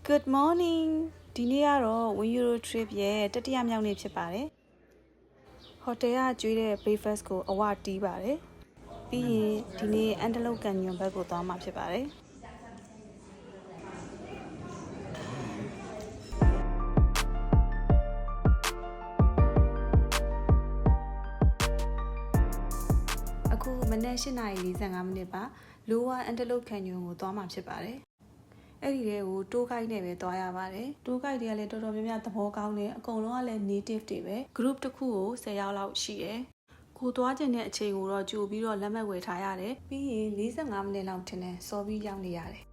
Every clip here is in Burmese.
Good morning ဒီနေ့ကတော့ Win Euro Trip ရဲ့တတိယမြောက်နေ့ဖြစ်ပါတယ်ဟိုတယ်ကကျွေးတဲ့ breakfast ကိုအဝတီးပါတယ်ပြီးရင်ဒီနေ့ Antelope Canyon ဘက်ကိုသွားမှာဖြစ်ပါတယ်အခုမနက် 8:45 မိနစ်ပါ Lower Antelope Canyon ကိုသွားမှာဖြစ်ပါတယ်အဲ့ဒီတဲ့ကိုတိုးကိုက်နဲ့ပဲသွားရပါတယ်တိုးကိုက်တွေကလည်းတော်တော်များများသဘောကောင်းတယ်အကုန်လုံးကလည်း native တွေပဲ group တစ်ခုကို10ယောက်လောက်ရှိတယ်ကိုသွားခြင်းတဲ့အချိန်ကိုတော့ကြိုပြီးတော့လက်မှတ်ဝယ်ထားရတယ်ပြီးရင်45မိနစ်လောက်ထင်တယ်စောပြီးရောက်နေရတယ်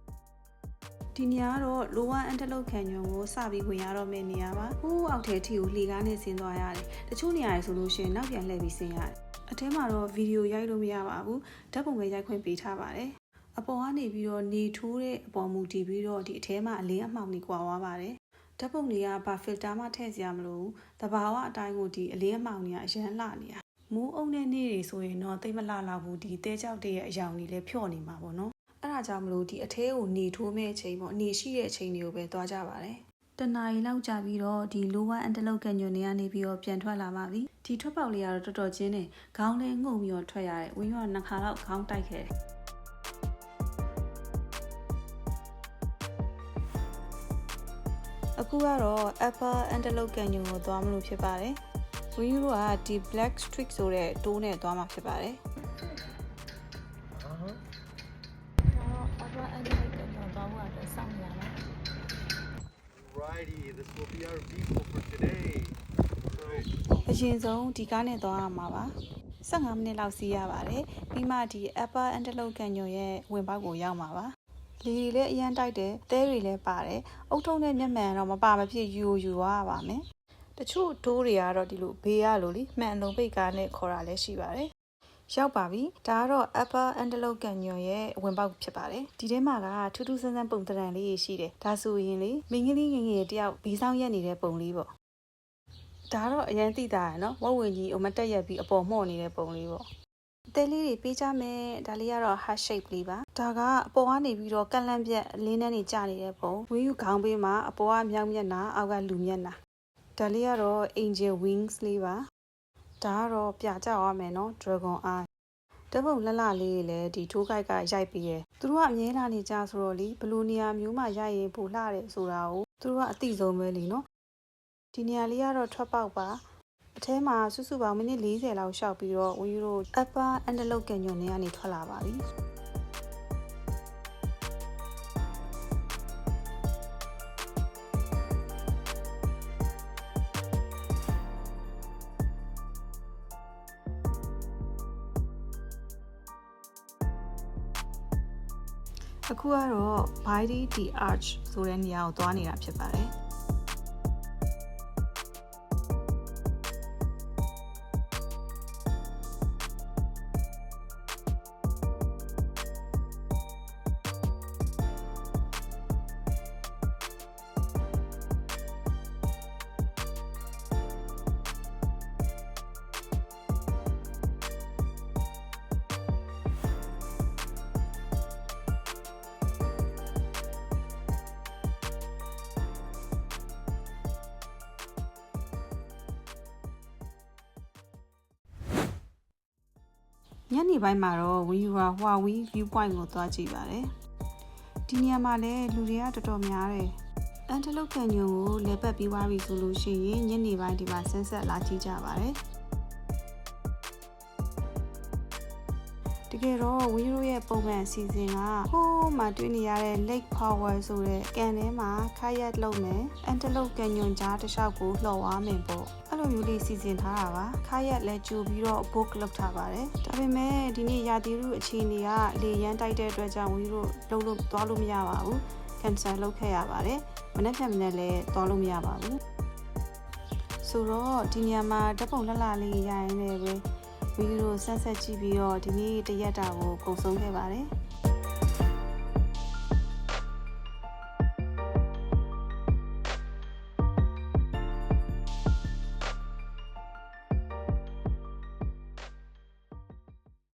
ဒီနေရာကတော့ Lower Antelope Canyon ကိုစပြီးဝင်ရတော့မယ့်နေရာပါဟိုးအောက်ထဲထိကိုလေကားနဲ့ဆင်းသွားရတယ်တချို့နေရာတွေဆိုလို့ရှိရင်နောက်ပြန်လှည့်ပြီးဆင်းရတယ်အထဲမှာတော့ဗီဒီယိုရိုက်လို့မရပါဘူးဓာတ်ပုံပဲရိုက်ခွင့်ပေးထားပါတယ်အပေါ်ကနေပြီးတော့နေထိုးတဲ့အပေါ်မူတည်ပြီးတော့ဒီအထဲမှာအလင်းအမှောင်တွေကွာသွားပါတယ်ဓာတ်ပုံတွေကဘာ filter မှထည့်စရာမလိုဘူးတဘာဝအတိုင်းကိုဒီအလင်းအမှောင်တွေကအရန်လှနေတာမိုးအုံတဲ့နေ့တွေဆိုရင်တော့တိတ်မလှလောက်ဘူးဒီတဲကြောက်တွေရဲ့အယောင်တွေလည်းဖြော့နေမှာပေါ့နော်အဲ့ဒါကြောင့်မလို့ဒီအထဲကိုနေထိုးမဲ့အချိန်ပေါ့နေရှိတဲ့အချိန်တွေကိုပဲသွားကြပါတယ်တနားရီလောက်ကြာပြီးတော့ဒီ Lower Antelope Canyon တွေကနေပြီးတော့ပြန်ထွက်လာပါပြီဒီထွက်ပေါက်လေးကတော့တော်တော်ကျဉ်းတယ်ခေါင်းလေးငုံပြီးတော့ထွက်ရတယ်ဝင်းရောနှစ်ခါလောက်ခေါင်းတိုက်ခဲ့တယ်အခုကတော့ Upper Antelope Canyon ကိုသွားမလို့ဖြစ်ပါတယ်။ဝင်းယူကဒီ Black Streak ဆိုတဲ့တိုးနဲ့သွားမှာဖြစ်ပါတယ်။ဒါတော့ Upper Antelope Canyon သွားဖို့အတွက်စောင့်နေရပါ Righty, this will be our vehicle for today. အရင်ဆုံးဒီကားနဲ့သွားရမှာပါ။15မိနစ်လောက်စီးရပါတယ်။ပြီးမှဒီ Upper Antelope Canyon ရဲ့ဝင်ပေါက်ကိုရောက်မှာပါ။လေတွေလည်းအရန်တိုက်တယ်သဲတွေလည်းပါတယ်အုတ်ထုံးနဲ့မျက်မှန်တော့မပါမဖြစ်ယူသွားရပါမယ်တချို့တိုးတွေကတော့ဒီလိုဘေးရလို့လေမှန်လုံးပိတ်ကားနဲ့ခေါ်တာလည်းရှိပါတယ်ရောက်ပါပြီဒါကတော့ Upper Antelope Canyon ရဲ့ဝင်ပေါက်ဖြစ်ပါတယ်ဒီထဲမှာကထူးထူးဆန်းဆန်းပုံသဏ္ဍာန်လေးရှိတယ်ဒါဆိုရင်လေမိန်းကလေးငယ်ငယ်တယောက်ဘီဆောင်ရက်နေတဲ့ပုံလေးပေါ့ဒါတော့အရန်သိတာရယ်နော်ဝက်ဝင်ကြီးအမတက်ရက်ပြီးအပေါ်မှော့နေတဲ့ပုံလေးပေါ့တဲလေးတွေပေးကြမယ်ဒါလေးကတော့ heart shape လေးပါဒါကအပေါ်ကနေပြီးတော့ကန့်လန့်ပြက်အလင်းနှန်းတွေကျနေတဲ့ပုံဝင်းယူခေါင်းပေးမှာအပေါ်ကမြောက်မျက်နှာအောက်ကလူမျက်နှာဒါလေးကတော့ angel wings လေးပါဒါကတော့ပြကြရမယ်နော် dragon eye တပုံလှလှလေးလည်းဒီထိုးကိုက်ကရိုက်ပြီးရယ်သူတို့ကအမြဲလာနေကြဆိုတော့လေဘလူနေရာမျိုးမှာရိုက်ရင်ပိုလှတယ်ဆိုတာကိုသူတို့ကအသိဆုံးပဲလीနော်ဒီနေရာလေးကတော့ထွက်ပေါက်ပါအထဲမှာစုစုပေါင်းမိနစ်40လောက်ရှောက်ပြီးတော့ဝီရို Upper Antelope Canyon နဲ့ကနေထွက်လာပါပြီအခုကတော့ Body the Arch ဆိုတဲ့နေရာကိုသွားနေတာဖြစ်ပါတယ်ညနေပိုင်းမှာတော့ဝီယူဟာ Huawei view point ကိုသွားကြည့်ပါတယ်ဒီနေရာမှာလည်းလူတွေကတော်တော်များတယ် Antelope Canyon ကိုလဲပတ်ပြီးသွားပြီဆိုလို့ရှိရင်ညနေပိုင်းဒီမှာ sunset လာကြည့်ကြပါတယ်တကယ်တော့ဝီယူရဲ့ပုံမှန်အစီအစဉ်ကဟိုးမှာတွေ့နေရတဲ့ Lake Power ဆိုတဲ့ကန်ထဲမှာ kayak လုပ်မယ် Antelope Canyon ကြားတစ်လျှောက်ကိုလှော်သွားမယ်ပေါ့အဲ့လိုမျိုးလေးစီစဉ်ထားတာပါkayak လည်းကြိုပြီးတော့ book လုပ်ထားပါတယ်ဒါပေမဲ့ဒီနေ့ရာသီဥတုအခြေအနေကလေရန်တိုက်တဲ့အတွက်ကြောင့်ဝီယူလုံးလို့သွားလို့မရပါဘူး cancel လုပ်ခဲ့ရပါတယ်မနေ့ကလည်းသွားလို့မရပါဘူးဆိုတော့ဒီနေရာမှာဓာတ်ပုံလှလှလေးရရင်လည်းပဲဗီဒီယိုဆက်ဆက်ကြည့်ပြီးတော့ဒီနေ့တရက်တာကိုကုန်ဆုံးခဲ့ပါတယ်